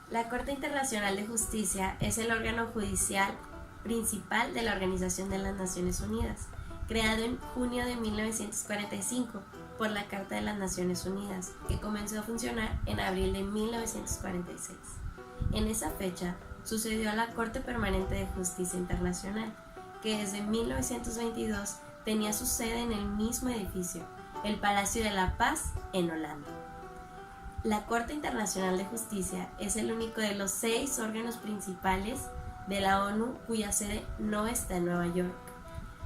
La Corte Internacional de Justicia es el órgano judicial principal de la Organización de las Naciones Unidas, creado en junio de 1945 por la Carta de las Naciones Unidas, que comenzó a funcionar en abril de 1946. En esa fecha sucedió a la Corte Permanente de Justicia Internacional, que desde 1922 tenía su sede en el mismo edificio, el Palacio de la Paz, en Holanda. La Corte Internacional de Justicia es el único de los 6 órganos principales de la ONU cuya sede no está en Nueva York.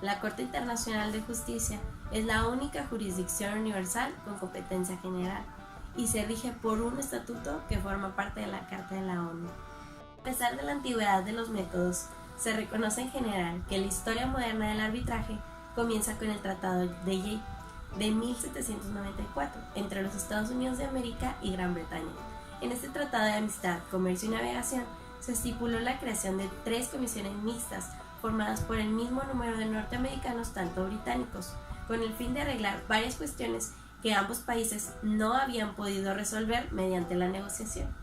La Corte Internacional de Justicia es la única jurisdicción universal con competencia general y se rige por un estatuto que forma parte de la Carta de la ONU. A pesar de la antigüedad de los métodos, se reconoce en general que la historia moderna del arbitraje comienza con el Tratado de Yale de 1794 entre los Estados Unidos de América y Gran Bretaña. En este tratado de amistad, comercio y navegación se estipuló la creación de 3 comisiones mixtas formadas por el mismo número de norteamericanos tanto británicos, con el fin de arreglar varias cuestiones que ambos países no habían podido resolver mediante la negociación.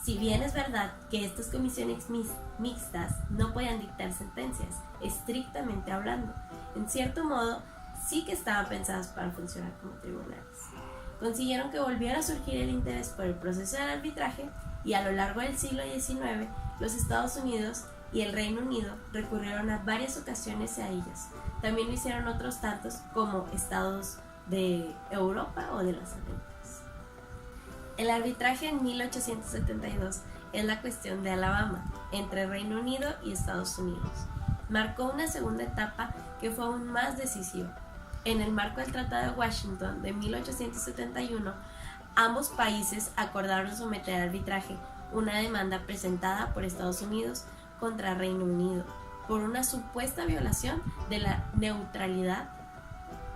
Si bien es verdad que estas comisiones mixtas no podían dictar sentencias, estrictamente hablando, en cierto modo sí que estaban pensadas para funcionar como tribunales. Consiguieron que volviera a surgir el interés por el proceso del arbitraje y a lo largo del siglo XIX los Estados Unidos y el Reino Unido recurrieron a varias ocasiones a ellas. También lo hicieron otros tantos como estados de Europa o de las Américas. El arbitraje en 1872 es la cuestión de Alabama entre Reino Unido y Estados Unidos. Marcó una segunda etapa que fue aún más decisiva. En el marco del Tratado de Washington de 1871, ambos países acordaron someter a arbitraje una demanda presentada por Estados Unidos contra Reino Unido por una supuesta violación de la neutralidad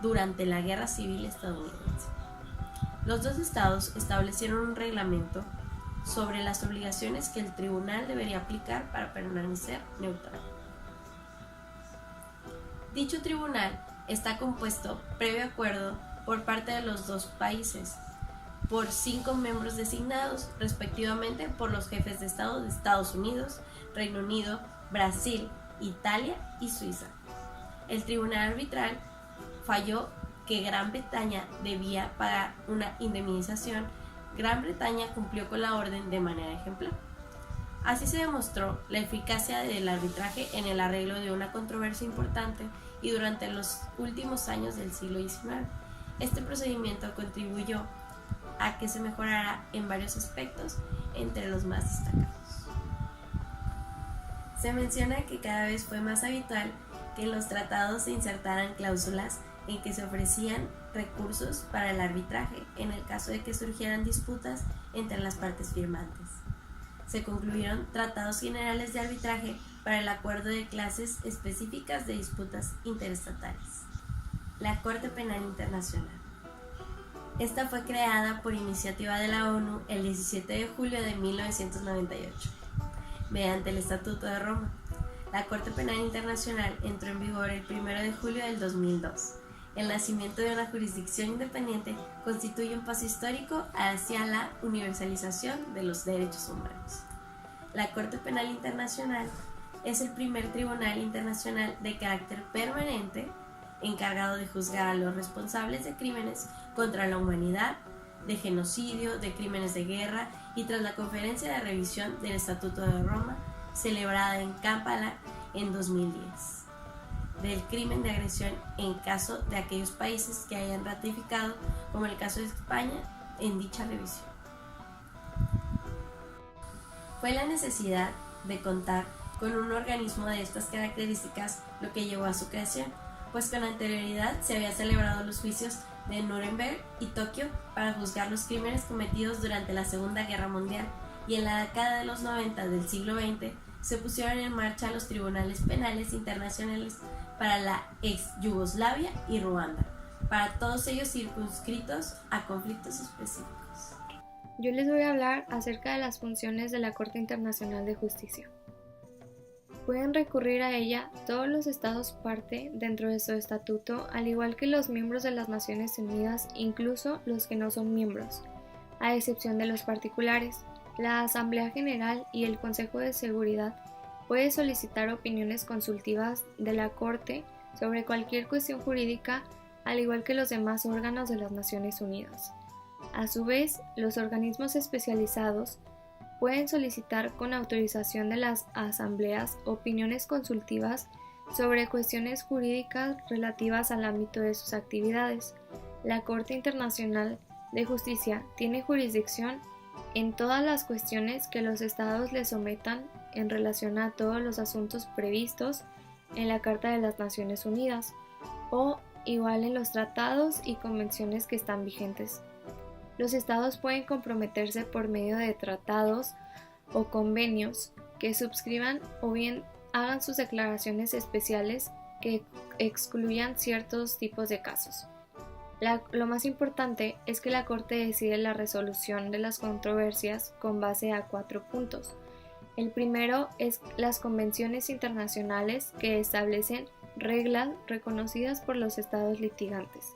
durante la Guerra Civil estadounidense. Los dos estados establecieron un reglamento sobre las obligaciones que el tribunal debería aplicar para permanecer neutral. Dicho tribunal está compuesto, previo acuerdo por parte de los dos países, por 5 miembros designados respectivamente por los jefes de Estado de Estados Unidos, Reino Unido, Brasil, Italia y Suiza. El tribunal arbitral falló que Gran Bretaña debía pagar una indemnización. Gran Bretaña cumplió con la orden de manera ejemplar. Así se demostró la eficacia del arbitraje en el arreglo de una controversia importante y durante los últimos años del siglo XIX. Este procedimiento contribuyó a que se mejorara en varios aspectos, entre los más destacados. Se menciona que cada vez fue más habitual que en los tratados se insertaran cláusulas en que se ofrecían recursos para el arbitraje en el caso de que surgieran disputas entre las partes firmantes. Se concluyeron tratados generales de arbitraje para el acuerdo de clases específicas de disputas interestatales. La Corte Penal Internacional. Esta fue creada por iniciativa de la ONU el 17 de julio de 1998, mediante el Estatuto de Roma. La Corte Penal Internacional entró en vigor el 1 de julio del 2002. El nacimiento de una jurisdicción independiente constituye un paso histórico hacia la universalización de los derechos humanos. La Corte Penal Internacional es el primer tribunal internacional de carácter permanente encargado de juzgar a los responsables de crímenes contra la humanidad, de genocidio, de crímenes de guerra y tras la conferencia de revisión del Estatuto de Roma, celebrada en Kampala en 2010, del crimen de agresión en caso de aquellos países que hayan ratificado, como el caso de España, en dicha revisión. Fue la necesidad de contar con un organismo de estas características lo que llevó a su creación, pues con anterioridad se había celebrado los juicios de Nuremberg y Tokio para juzgar los crímenes cometidos durante la Segunda Guerra Mundial, y en la década de los 90 del siglo XX se pusieron en marcha los tribunales penales internacionales para la ex Yugoslavia y Ruanda, para todos ellos circunscritos a conflictos específicos. Yo les voy a hablar acerca de las funciones de la Corte Internacional de Justicia. Pueden recurrir a ella todos los estados parte dentro de su estatuto, al igual que los miembros de las Naciones Unidas, incluso los que no son miembros, a excepción de los particulares. La Asamblea General y el Consejo de Seguridad pueden solicitar opiniones consultivas de la Corte sobre cualquier cuestión jurídica, al igual que los demás órganos de las Naciones Unidas. A su vez, los organismos especializados pueden solicitar con autorización de las asambleas opiniones consultivas sobre cuestiones jurídicas relativas al ámbito de sus actividades. La Corte Internacional de Justicia tiene jurisdicción en todas las cuestiones que los estados le sometan en relación a todos los asuntos previstos en la Carta de las Naciones Unidas o igual en los tratados y convenciones que están vigentes. Los estados pueden comprometerse por medio de tratados o convenios que suscriban o bien hagan sus declaraciones especiales que excluyan ciertos tipos de casos. Lo más importante es que la Corte decide la resolución de las controversias con base a 4 puntos. El primero es las convenciones internacionales que establecen reglas reconocidas por los estados litigantes.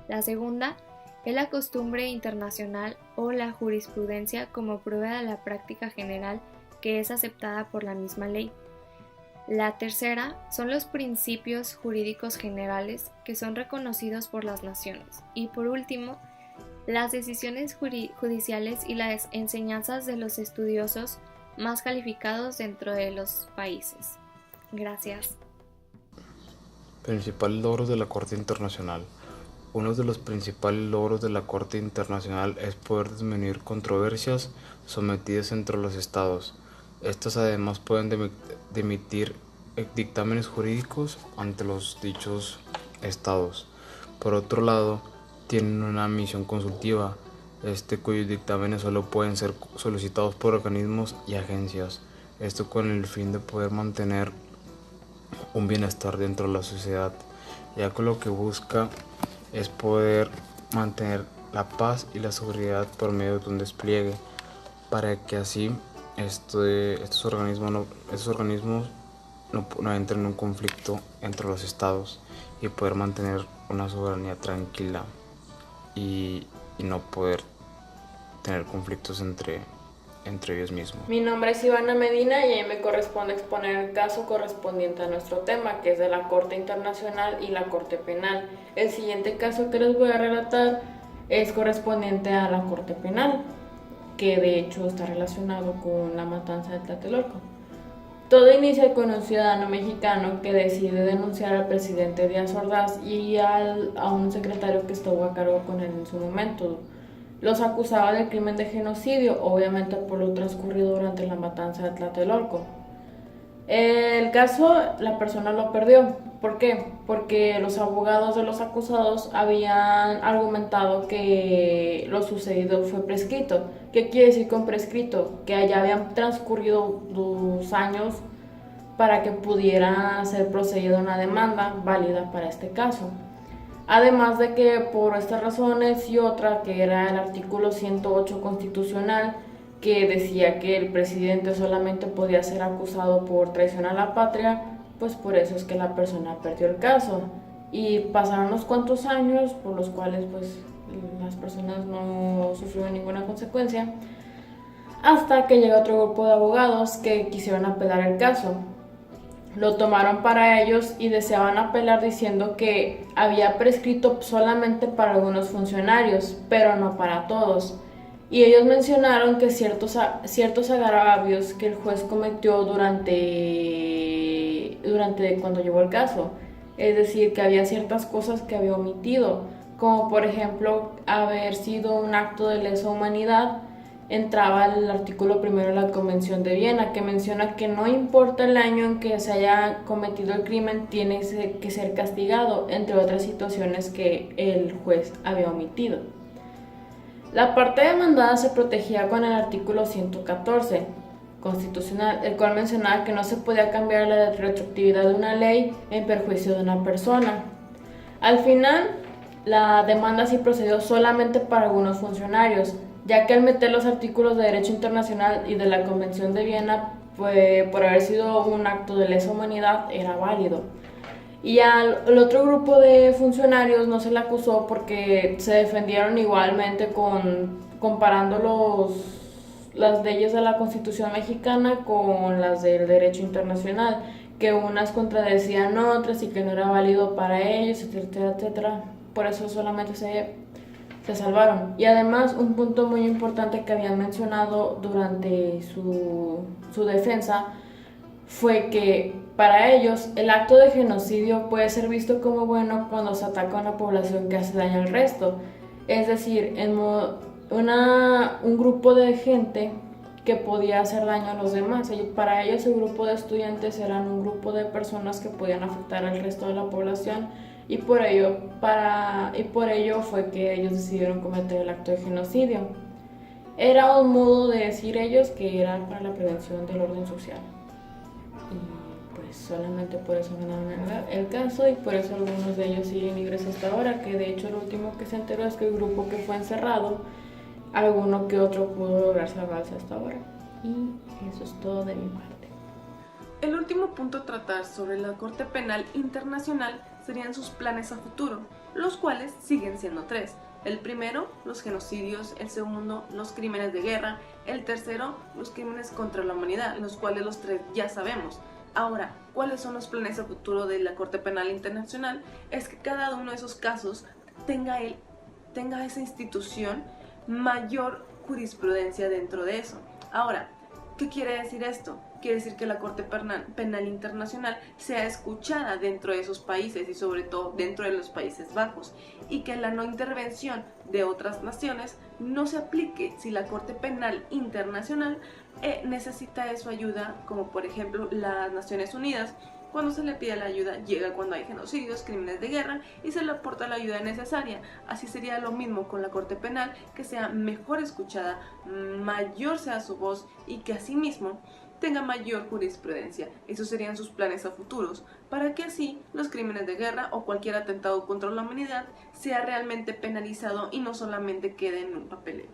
La segunda es la costumbre internacional o la jurisprudencia como prueba de la práctica general que es aceptada por la misma ley. La tercera son los principios jurídicos generales que son reconocidos por las naciones. Y por último, las decisiones judiciales y las enseñanzas de los estudiosos más calificados dentro de los países. Gracias. Principales logros de la Corte Internacional. Uno de los principales logros de la Corte Internacional es poder disminuir controversias sometidas entre los estados. Estas además pueden emitir dictámenes jurídicos ante los dichos estados. Por otro lado, tienen una misión consultiva, cuyos dictámenes solo pueden ser solicitados por organismos y agencias. Esto con el fin de poder mantener un bienestar dentro de la sociedad, ya que lo que busca es poder mantener la paz y la seguridad por medio de un despliegue, para que así estos organismos no entren en un conflicto entre los estados y poder mantener una soberanía tranquila y no poder tener conflictos entre ellos mismos. Mi nombre es Ivana Medina y a mí me corresponde exponer el caso correspondiente a nuestro tema, que es de la Corte Internacional y la Corte Penal. El siguiente caso que les voy a relatar es correspondiente a la Corte Penal, que de hecho está relacionado con la matanza de Tlatelolco. Todo inicia con un ciudadano mexicano que decide denunciar al presidente Díaz Ordaz y a un secretario que estuvo a cargo con él en su momento. Los acusaba del crimen de genocidio, obviamente por lo transcurrido durante la matanza de Tlatelolco. El caso, la persona lo perdió. ¿Por qué? Porque los abogados de los acusados habían argumentado que lo sucedido fue prescrito. ¿Qué quiere decir con prescrito? Que ya habían transcurrido 2 años para que pudiera ser procedida una demanda válida para este caso. Además de que por estas razones y otra, que era el artículo 108 constitucional, que decía que el presidente solamente podía ser acusado por traición a la patria, pues por eso es que la persona perdió el caso. Y pasaron unos cuantos años por los cuales pues las personas no sufrieron ninguna consecuencia, hasta que llega otro grupo de abogados que quisieron apelar el caso. Lo tomaron para ellos y deseaban apelar diciendo que había prescrito solamente para algunos funcionarios, pero no para todos. Y ellos mencionaron que ciertos agravios que el juez cometió durante cuando llevó el caso, es decir, que había ciertas cosas que había omitido, como por ejemplo haber sido un acto de lesa humanidad. Entraba el artículo 1 de la Convención de Viena, que menciona que no importa el año en que se haya cometido el crimen, tiene que ser castigado, entre otras situaciones que el juez había omitido. La parte demandada se protegía con el artículo 114 constitucional, el cual mencionaba que no se podía cambiar la retroactividad de una ley en perjuicio de una persona. Al final, la demanda sí procedió solamente para algunos funcionarios, ya que al meter los artículos de derecho internacional y de la Convención de Viena, pues, por haber sido un acto de lesa humanidad, era válido. Y al otro grupo de funcionarios no se le acusó porque se defendieron igualmente comparando las leyes de la Constitución mexicana con las del derecho internacional, que unas contradecían otras y que no era válido para ellos, etcétera, etcétera. Por eso solamente se salvaron. Y además, un punto muy importante que habían mencionado durante su defensa fue que para ellos el acto de genocidio puede ser visto como bueno cuando se ataca a una población que hace daño al resto. Es decir, un grupo de gente que podía hacer daño a los demás. Para ellos el grupo de estudiantes eran un grupo de personas que podían afectar al resto de la población y por ello fue que ellos decidieron cometer el acto de genocidio. Era un modo de decir ellos que era para la prevención del orden social. Y pues solamente por eso ganaron el caso y por eso algunos de ellos siguen libres hasta ahora, que de hecho lo último que se enteró es que el grupo que fue encerrado, alguno que otro pudo lograr salvarse hasta ahora. Y eso es todo de mi parte. El último punto a tratar sobre la Corte Penal Internacional serían sus planes a futuro, los cuales siguen siendo 3. El primero, los genocidios; el segundo, los crímenes de guerra; el tercero, los crímenes contra la humanidad, los cuales los 3 ya sabemos. Ahora, ¿cuáles son los planes a futuro de la Corte Penal Internacional? Es que cada uno de esos casos tenga esa institución mayor jurisprudencia dentro de eso. Ahora, ¿qué quiere decir esto? Quiere decir que la Corte Penal Internacional sea escuchada dentro de esos países y sobre todo dentro de los Países Bajos, y que la no intervención de otras naciones no se aplique si la Corte Penal Internacional necesita de su ayuda, como por ejemplo las Naciones Unidas. Cuando se le pide la ayuda, llega cuando hay genocidios, crímenes de guerra y se le aporta la ayuda necesaria. Así sería lo mismo con la Corte Penal, que sea mejor escuchada, mayor sea su voz y que asimismo tenga mayor jurisprudencia. Esos serían sus planes a futuros, para que así los crímenes de guerra o cualquier atentado contra la humanidad sea realmente penalizado y no solamente quede en un papeleo.